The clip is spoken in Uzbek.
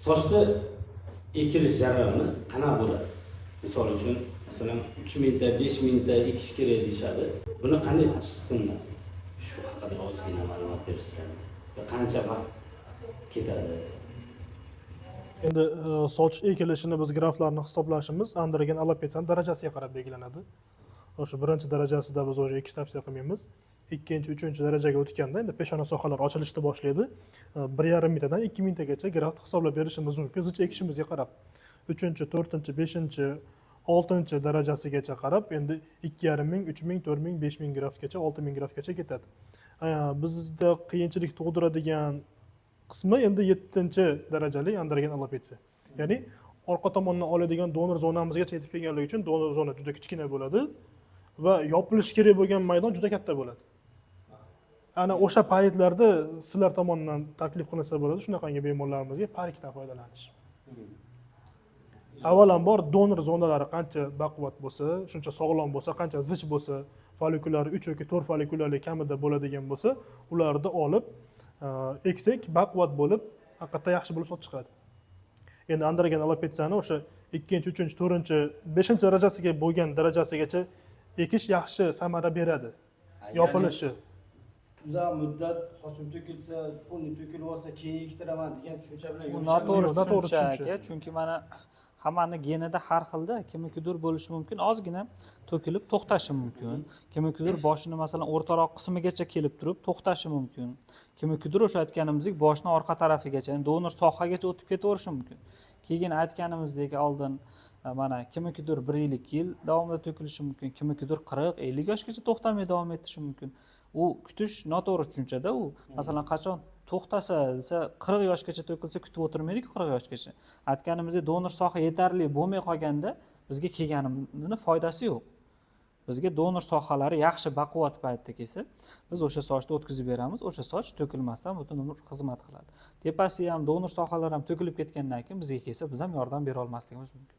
Sochni ekilish jarayoni qanaqa bo'ladi? Misol uchun, masalan, 3 mingta, 5 mingta ekish kerak deyishadi. Buni qanday tashxis qilinadi? Shu haqida ozgina ma'lumot bersanglar. Qancha vaqt ketadi? Endi soch ekilishini biz graflarni hisoblashimiz androgen alopetsiyani darajasiga qarab belgilanadi. O'sha birinchi darajasida biz o'sha ekish tavsiya qilmaymiz. Ikkinchi, uchinchi darajaga o'tganda endi peshona sohalari ochilishni boshlaydi. 1,5 mingtadan 2 mingtagacha graft hisoblab berishimiz mumkin zich ekishimizga qarab. 3-chi, 4-chi, 5-chi, 6-chi darajasigacha qarab endi 2,5 ming, 3 ming, 4 ming, 5 ming graftgacha, 6 ming graftgacha ketadi. Bizda qiyinchilik tug'diradigan qismi endi 7-chi darajali androgen alopetsiya. Ya'ni orqa tomondan oladigan donor zonamizgacha yetib kelganligi uchun donor zona juda kichkina bo'ladi va yopilishi kerak bo'lgan maydon juda katta bo'ladi. Ana o'sha paytlarda sizlar tomonidan taklif qilinsa bo'ladi shunaqangi bemorlarimizga parikdan foydalanish. Avvalambor donor zonalari qancha baquvvat bo'lsa, shuncha sog'lom bo'lsa, qancha zich bo'lsa, follikulari 3 yoki 4 follikullarli kamida bo'ladigan bo'lsa, ularni olib eksak baquvvat bo'lib, haqiqatda yaxshi bo'lib sotib chiqadi. Endi androgen alopetsiyani o'sha 2-chi, 3-chi, 4-chi, 5-chi darajasiga bo'lgan darajasigacha ekish yaxshi samara beradi. Yopilishi. Uzoq muddat sochim to'kilsa, pulni to'kilib olsa, keyin ekitiraman degan tushuncha bilan Bu yurishadi. noto'g'ri tushuncha aka, chunki mana hammani genida har xilda, kimnikidir bo'lishi mumkin, ozgina to'kilib to'xtashi mumkin. Kimnikidir boshini masalan o'rtaroq qismigacha kelib turib to'xtashi mumkin. Kimnikidir o'sha aytganimizdek boshning orqa tarafigacha, donor sohagacha o'tib ketaverishi mumkin. Keyin aytganimizdek oldin mana kimnikidir 1 yil davomida to'kilishi mumkin, kimnikidir 40-50 yoshgacha to'xtamay davom etishi mumkin. U kutish noto'g'ri tushunchada u. Masalan, qachon to'xtasa desa 40 yoshgacha to'kilsa kutib o'tirmaydi-ku 40 yoshgacha. Aytganimizdek donor soha yetarli bo'lmay qolganda bizga kelganimning foydasi yo'q. Bizga donor sohalari yaxshi baquvvat paytda kelsa, biz o'sha sochni o'tkazib beramiz, o'sha soch to'kilmasdan butun umr xizmat qiladi. Tepasi ham donor sohalari ham to'kilib ketgandan keyin bizga kelsa, biz ham yordam bera olmasligimiz mumkin.